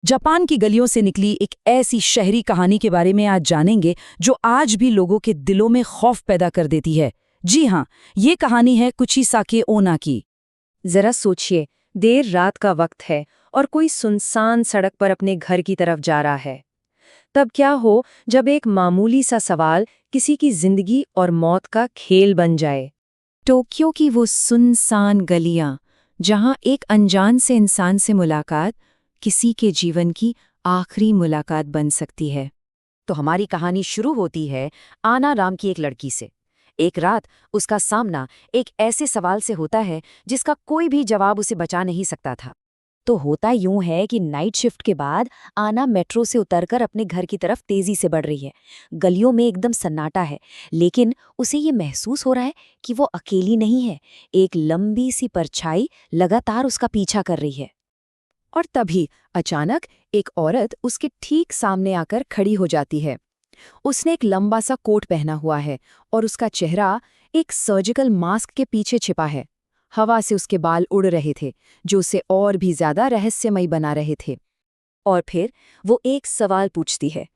Japan की गलियों से निकली एक ऐसी शहरी कहानी के बारे में आज जानेंगे जो आज भी लोगों के दिलों में खौफ पैदा कर देती है। जी हाँ, ये कहानी है कुचिसाके ओना की। जरा सोचिए, देर रात का वक्त है और कोई सुनसान सड़क पर अपने घर की तरफ जा रहा है। तब क्या हो जब एक मामूली सा सवाल किसी की जिंदगी और मौत का खेल बन जाए। टोक्यो की वो सुनसान गलियां, जहां एक अनजान से इंसान से मुलाकात किसी के जीवन की आखिरी मुलाकात बन सकती है। तो हमारी कहानी शुरू होती है आना नाम की एक लड़की से। एक रात उसका सामना एक ऐसे सवाल से होता है जिसका कोई भी जवाब उसे बचा नहीं सकता था। तो होता यूं है कि नाइट शिफ्ट के बाद आना मेट्रो से उतरकर अपने घर की तरफ तेजी से बढ़ रही है। गलियों में एकदम सन्नाटा है, लेकिन उसे ये महसूस हो रहा है कि वो अकेली नहीं है। एक लंबी सी परछाई लगातार उसका पीछा कर रही है। और तभी अचानक एक औरत उसके ठीक सामने आकर खड़ी हो जाती है। उसने एक लंबा सा कोट पहना हुआ है और उसका चेहरा एक सर्जिकल मास्क के पीछे छिपा है। हवा से उसके बाल उड़ रहे थे, जो उसे और भी ज्यादा रहस्यमयी बना रहे थे। और फिर वो एक सवाल पूछती है,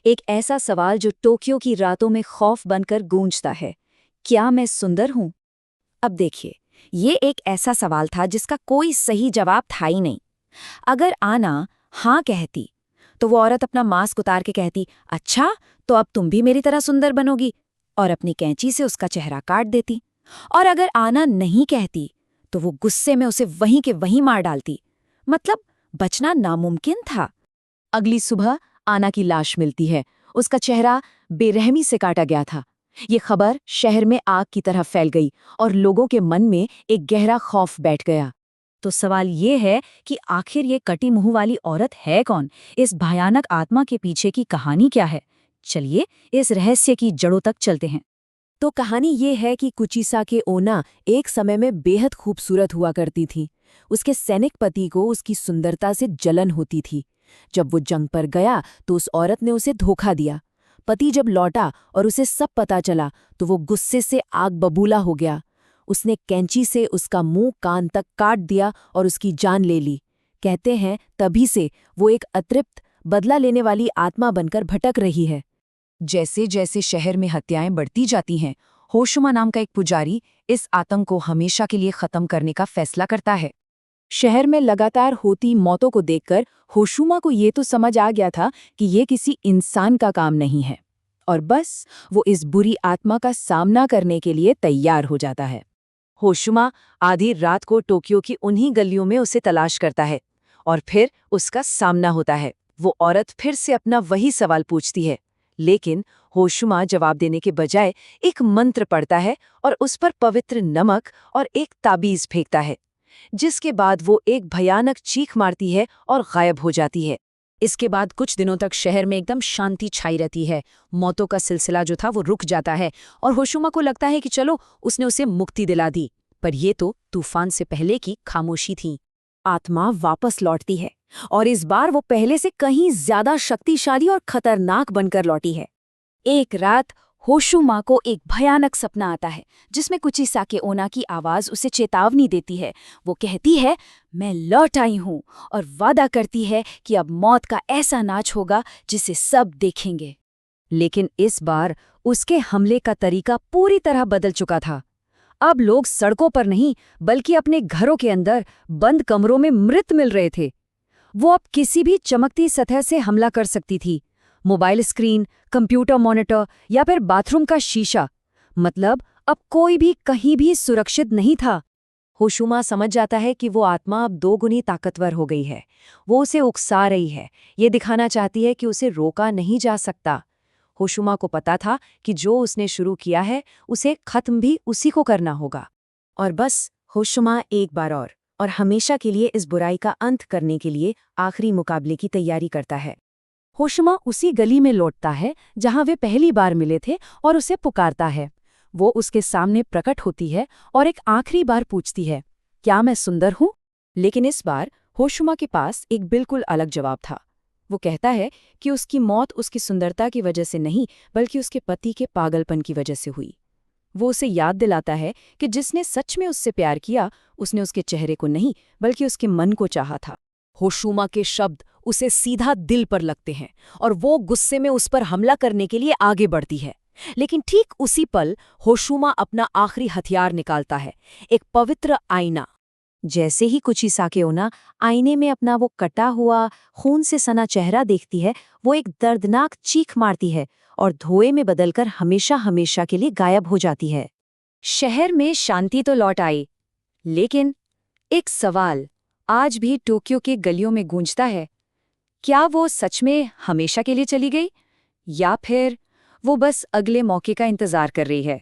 एक ऐसा सवाल जो टोक्यो की रातों में खौफ बनकर गूंजता है। क्या मैं सुंदर हूं? अब देखिए, ये एक ऐसा सवाल था जिसका कोई सही जवाब था ही नहीं। अगर आना हाँ कहती तो वो औरत अपना मास्क उतार के कहती, अच्छा तो अब तुम भी मेरी तरह सुंदर बनोगी, और अपनी कैंची से उसका चेहरा काट देती। और अगर आना नहीं कहती तो वो गुस्से में उसे वहीं के वहीं मार डालती। मतलब बचना नामुमकिन था। अगली सुबह आना की लाश मिलती है। उसका चेहरा बेरहमी से काटा गया था। ये खबर शहर में आग की तरह फैल गई और लोगों के मन में एक गहरा खौफ बैठ गया। तो सवाल ये है कि आखिर ये कटी मुंह वाली औरत है कौन? इस भयानक आत्मा के पीछे की कहानी क्या है? चलिए इस रहस्य की जड़ों तक चलते हैं। तो कहानी ये है कि कुचिसाके ओना एक समय में बेहद खूबसूरत हुआ करती थी। उसके सैनिक पति को उसकी सुंदरता से जलन होती थी। जब वो जंग पर गया तो उस औरत ने उसे धोखा दिया। पति जब लौटा और उसे सब पता चला तो वो गुस्से से आग बबूला हो गया। उसने कैंची से उसका मुंह कान तक काट दिया और उसकी जान ले ली। कहते हैं तभी से वो एक अतृप्त, बदला लेने वाली आत्मा बनकर भटक रही है। जैसे जैसे शहर में हत्याएं बढ़ती जाती हैं, होशुमा नाम का एक पुजारी इस आतंक को हमेशा के लिए खत्म करने का फैसला करता है। शहर में लगातार होती मौतों को देखकर होशुमा को ये तो समझ आ गया था कि ये किसी इंसान का काम नहीं है, और बस वो इस बुरी आत्मा का सामना करने के लिए तैयार हो जाता है। होशुमा आधी रात को टोक्यो की उन्हीं गलियों में उसे तलाश करता है और फिर उसका सामना होता है। वो औरत फिर से अपना वही सवाल पूछती है, लेकिन होशुमा जवाब देने के बजाय एक मंत्र पढ़ता है और उस पर पवित्र नमक और एक ताबीज फेंकता है, जिसके बाद वो एक भयानक चीख मारती है और गायब हो जाती है। इसके बाद कुछ दिनों तक शहर में एकदम शांति छाई रहती है। मौतों का सिलसिला जो था वो रुक जाता है और होशुमा को लगता है कि चलो उसने उसे मुक्ति दिला दी। पर ये तो तूफान से पहले की खामोशी थी। आत्मा वापस लौटती है और इस बार वो पहले से कहीं ज्यादा शक्तिशाली और खतरनाक बनकर लौटी है। एक रात होशुमा को एक भयानक सपना आता है जिसमें कुचिसाके ओना की आवाज उसे चेतावनी देती है। वो कहती है, मैं लौट आई हूं, और वादा करती है कि अब मौत का ऐसा नाच होगा जिसे सब देखेंगे। लेकिन इस बार उसके हमले का तरीका पूरी तरह बदल चुका था। अब लोग सड़कों पर नहीं बल्कि अपने घरों के अंदर बंद कमरों में मृत मिल रहे थे। वो अब किसी भी चमकती सतह से हमला कर सकती थी। मोबाइल स्क्रीन, कंप्यूटर मॉनिटर या फिर बाथरूम का शीशा। मतलब अब कोई भी कहीं भी सुरक्षित नहीं था। होशुमा समझ जाता है कि वो आत्मा अब दोगुनी ताकतवर हो गई है। वो उसे उकसा रही है, ये दिखाना चाहती है कि उसे रोका नहीं जा सकता। होशुमा को पता था कि जो उसने शुरू किया है उसे खत्म भी उसी को करना होगा। और बस होशुमा एक बार और हमेशा के लिए इस बुराई का अंत करने के लिए आखिरी मुकाबले की तैयारी करता है। होशुमा उसी गली में लौटता है जहां वे पहली बार मिले थे और उसे पुकारता है। वो उसके सामने प्रकट होती है और एक आखिरी बार पूछती है, क्या मैं सुंदर हूं? लेकिन इस बार होशुमा के पास एक बिल्कुल अलग जवाब था। वो कहता है कि उसकी मौत उसकी सुंदरता की वजह से नहीं बल्कि उसके पति के पागलपन की वजह से हुई। वो उसे याद दिलाता है कि जिसने सच में उससे प्यार किया उसने उसके चेहरे को नहीं बल्कि उसके मन को चाहा था। होशुमा के शब्द उसे सीधा दिल पर लगते हैं और वो गुस्से में उस पर हमला करने के लिए आगे बढ़ती है। लेकिन ठीक उसी पल होशुमा अपना आखिरी हथियार निकालता है, एक पवित्र आईना। जैसे ही कुचिसाके ओना आईने में अपना वो कटा हुआ, खून से सना चेहरा देखती है, वो एक दर्दनाक चीख मारती है और धुएं में बदलकर हमेशा हमेशा के लिए गायब हो जाती है। शहर में शांति तो लौट आई, लेकिन एक सवाल आज भी टोक्यो के गलियों में गूंजता है। क्या वो सच में हमेशा के लिए चली गई, या फिर वो बस अगले मौके का इंतजार कर रही है?